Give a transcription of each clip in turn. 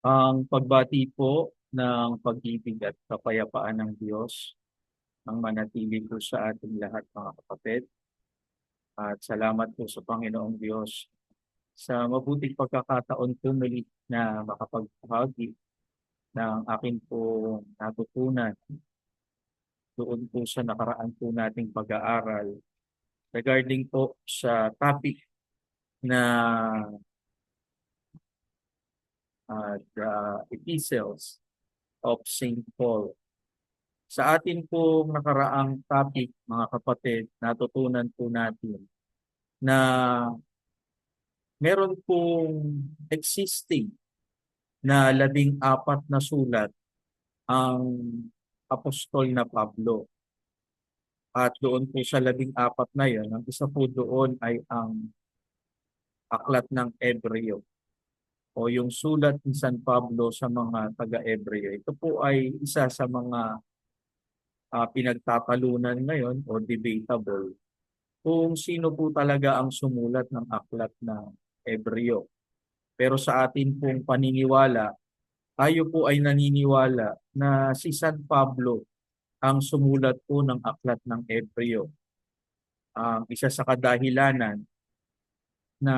Ang pagbati po ng pag-ibig at kapayapaan ng Diyos ang manatili po sa ating lahat mga kapatid. At salamat po sa Panginoong Diyos sa mabuting pagkakataon po muli na makapagbahagi ng akin po natutunan doon po sa nakaraan po nating pag-aaral regarding po sa topic na the epistles of St. Paul. Sa atin pong nakaraang topic, mga kapatid, natutunan po natin na meron pong existing na 14 na sulat ang Apostol na Pablo. At doon po sa 14 na yon, ang isa po doon ay ang aklat ng Ebreo o yung sulat ni San Pablo sa mga taga-Ebreo. Ito po ay isa sa mga pinagtatalunan ngayon o debatable kung sino po talaga ang sumulat ng aklat ng Ebreo. Pero sa atin pong paniniwala, tayo po ay naniniwala na si San Pablo ang sumulat po ng aklat ng Ebreo. Ang isa sa kadahilanan na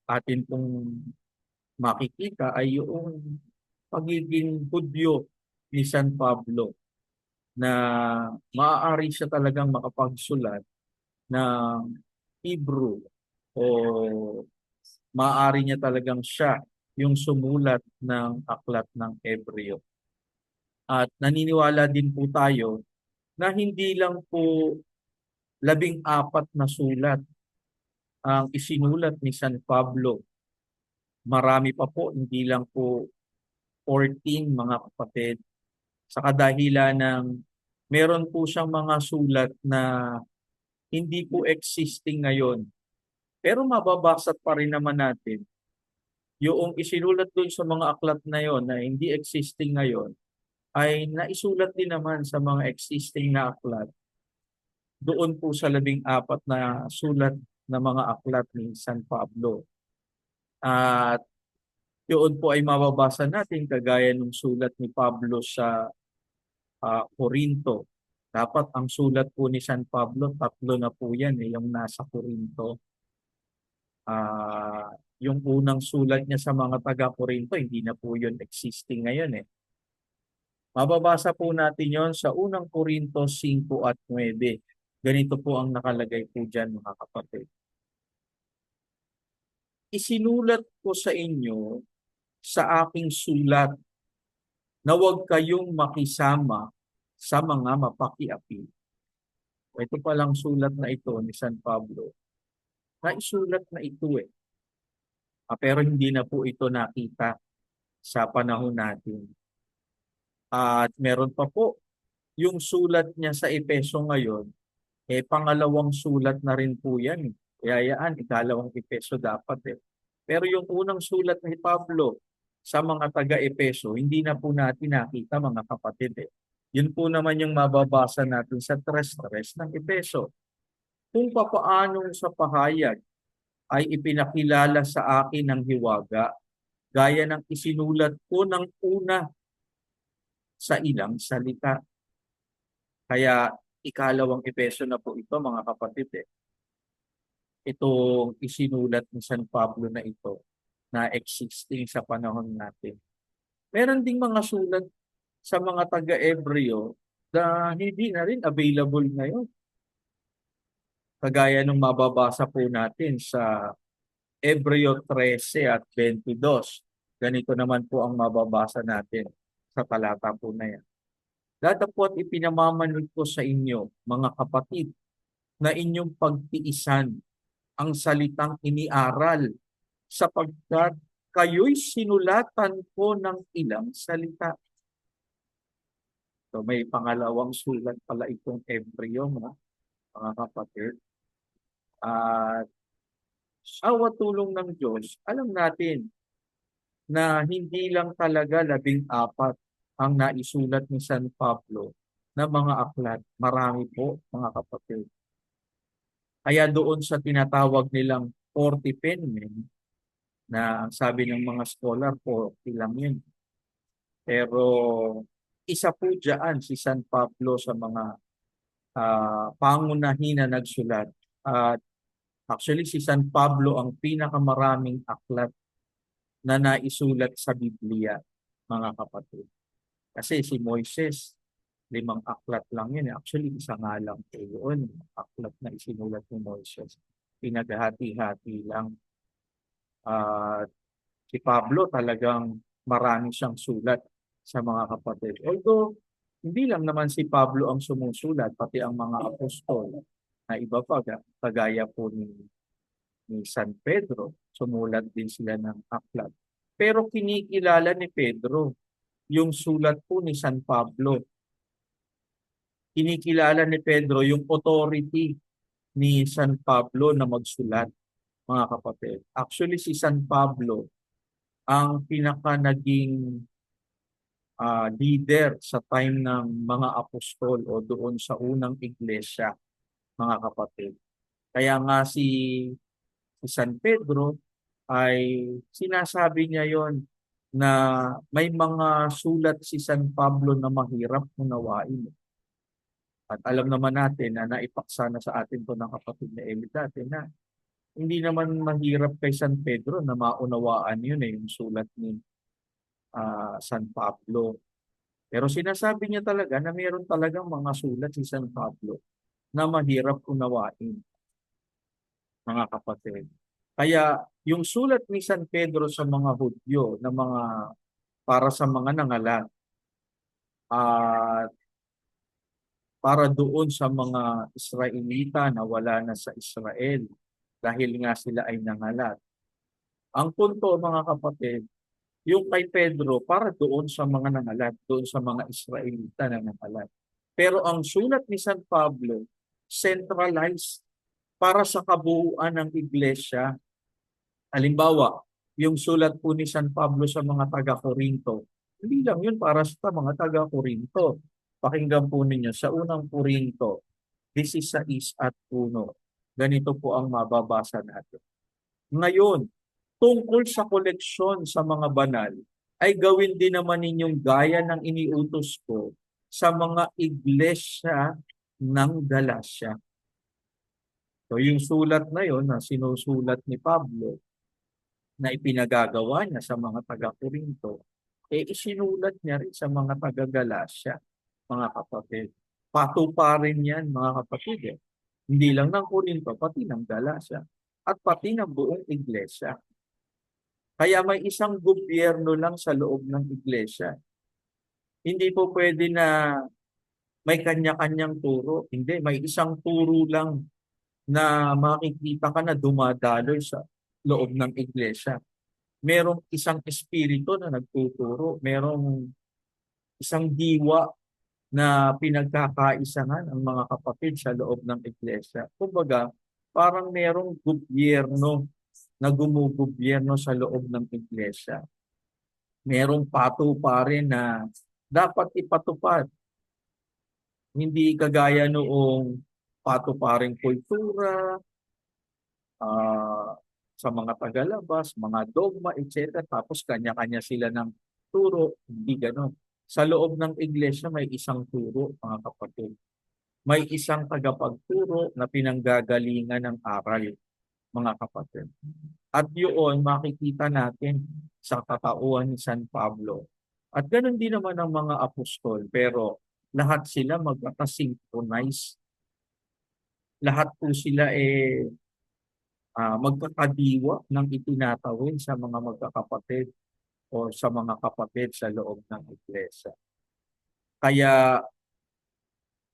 atin pong makikita ay yung pagiging Hudyo ni San Pablo na maaari siya talagang makapagsulat ng Hebrew o maaari niya talagang siya yung sumulat ng aklat ng Ebreo. At naniniwala din po tayo na hindi lang po 14 na sulat ang isinulat ni San Pablo. Marami pa po, hindi lang po 14 mga kapatid. Sa kadahilan ng meron po siyang mga sulat na hindi po existing ngayon. Pero mababasa pa rin naman natin yung isinulat doon sa mga aklat na yon na hindi existing ngayon ay naisulat din naman sa mga existing na aklat doon po sa 14 na sulat na mga aklat ni San Pablo. At yun po ay mababasa natin kagaya ng sulat ni Pablo sa Corinto. Dapat ang sulat po ni San Pablo, tatlo na po yan, yung nasa Corinto. Yung unang sulat niya sa mga taga-Corinto, hindi na po yun existing ngayon eh. Mababasa po natin yon sa unang Corinto 5 at 9. Ganito po ang nakalagay po dyan mga kapatid. Isinulat ko sa inyo sa aking sulat na huwag kayong makisama sa mga mapakiapi. Ito palang sulat na ito ni San Pablo. Naisulat na ito eh. Pero hindi na po ito nakita sa panahon natin. At meron pa po yung sulat niya sa Epeso ngayon, pangalawang sulat na rin po yan. Kaya yan, ikalawang Epeso dapat eh. Pero yung unang sulat ni Pablo sa mga taga-Epeso, hindi na po natin nakita mga kapatid eh. Yun po naman yung mababasa natin sa 3:3 ng Epeso. Kung papaano sa pahayag ay ipinakilala sa akin ng hiwaga, gaya ng isinulat ko ng una sa ilang salita. Kaya ikalawang Epeso na po ito mga kapatid eh. Itong isinulat ni San Pablo na ito na existing sa panahon natin. Meron ding mga sulat sa mga taga-Ebreo na hindi na rin available ngayon. Kagaya nung mababasa po natin sa Ebreo 13 at 22. Ganito naman po ang mababasa natin sa talata po na yan. Datapot ipinamamanud ko sa inyo, mga kapatid, na inyong pagtiisan ang salitang iniaral sapagkat kayo'y sinulatan ko ng ilang salita. So may pangalawang sulat pala itong Ebreo, mga kapatid. At awa tulong ng Diyos, alam natin na hindi lang talaga 14 ang naisulat ni San Pablo na mga aklat. Marami po, mga kapatid. Kaya doon sa tinatawag nilang 40 penmen, na ang sabi ng mga scholar po, ilang yun. Pero isa po dyan si San Pablo sa mga pangunahin na nagsulat. At actually si San Pablo ang pinakamaraming aklat na naisulat sa Biblia, mga kapatid. Kasi si Moises, 5 aklat lang yun. Actually, isa nga lang po yun. Aklat na isinulat ni Moises. Pinaghati-hati lang. At si Pablo talagang marami siyang sulat sa mga kapatid. Although, hindi lang naman si Pablo ang sumusulat, pati ang mga apostol na iba pa, kagaya po ni San Pedro, sumulat din sila ng aklat. Pero kinikilala ni Pedro yung sulat po ni San Pablo. Kinikilala ni Pedro yung authority ni San Pablo na magsulat, mga kapatid. Actually, si San Pablo ang pinaka naging leader sa time ng mga apostol o doon sa unang iglesia, mga kapatid. Kaya nga si San Pedro ay sinasabi niya yon na may mga sulat si San Pablo na mahirap unawain. At alam naman natin na naipaksa na sa atin to ng kapatid na Eli dati na hindi naman mahirap kay San Pedro na maunawaan yun yung sulat ni San Pablo. Pero sinasabi niya talaga na mayroon talagang mga sulat si San Pablo na mahirap unawain, mga kapatid. Kaya yung sulat ni San Pedro sa mga Hudyo na mga para sa mga nangalan at para doon sa mga Israelita na wala na sa Israel dahil nga sila ay nangalat. Ang punto mga kapatid, yung kay Pedro para doon sa mga nangalat, doon sa mga Israelita na nangalat. Pero ang sulat ni San Pablo, centralized para sa kabuuan ng iglesia. Halimbawa, yung sulat po ni San Pablo sa mga taga-Korinto, hindi lang yun para sa mga taga-Korinto. Pakinggan po ninyo sa unang Korinto, 16 at 1. Ganito po ang mababasa natin. Ngayon, tungkol sa koleksyon sa mga banal, ay gawin din naman ninyong gaya ng iniutos ko sa mga iglesia ng Galacia. So yung sulat na yon na sinusulat ni Pablo na ipinagagawa niya sa mga taga-Korinto, isinulat niya rin sa mga taga-Galacia, mga kapatid. Patuparin yan, mga kapatid. Hindi lang ng Korinto, pati ng Galacia at pati ng buong iglesia. Kaya may isang gobyerno lang sa loob ng iglesia. Hindi po pwede na may kanya-kanyang turo. Hindi, may isang turo lang na makikita ka na dumadaloy sa loob ng iglesia. Merong isang espiritu na nagtuturo. Merong isang diwa na pinagkakaisahan ang mga kapatid sa loob ng iglesia. Kumbaga, parang merong gobyerno na gumugobyerno sa loob ng iglesia. Merong patuparin na dapat ipatupad. Hindi kagaya noong patuparing kultura, ah, sa mga tagalabas, mga dogma, etc. Tapos kanya-kanya sila ng turo. Hindi ganon. Sa loob ng iglesia may isang turo, mga kapatid. May isang tagapagturo na pinanggagalingan ng aral, mga kapatid. At yun, makikita natin sa katauhan ni San Pablo. At ganoon din naman ang mga apostol, pero lahat sila magkakasynchronize. Lahat po sila magkakadiwa ng itinatawid sa mga magkakapatid o sa mga kapatid sa loob ng iglesia. Kaya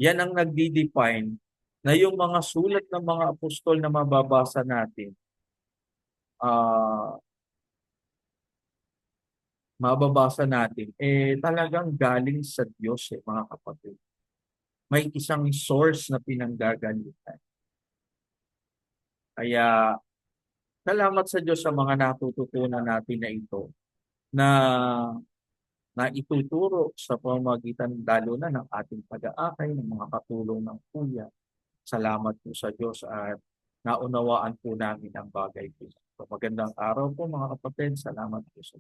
yan ang nagdi-define na yung mga sulat ng mga apostol na mababasa natin, ah talagang galing sa Diyos, mga kapatid. May isang source na pinanggagalitan. Kaya salamat sa Diyos sa mga natututunan natin na ito na ituturo sa pamamagitan lalo na ng ating pag-aakay, ng mga katulong ng kuya. Salamat po sa Diyos at naunawaan po namin ang bagay po. So, magandang araw po mga kapatid. Salamat po sa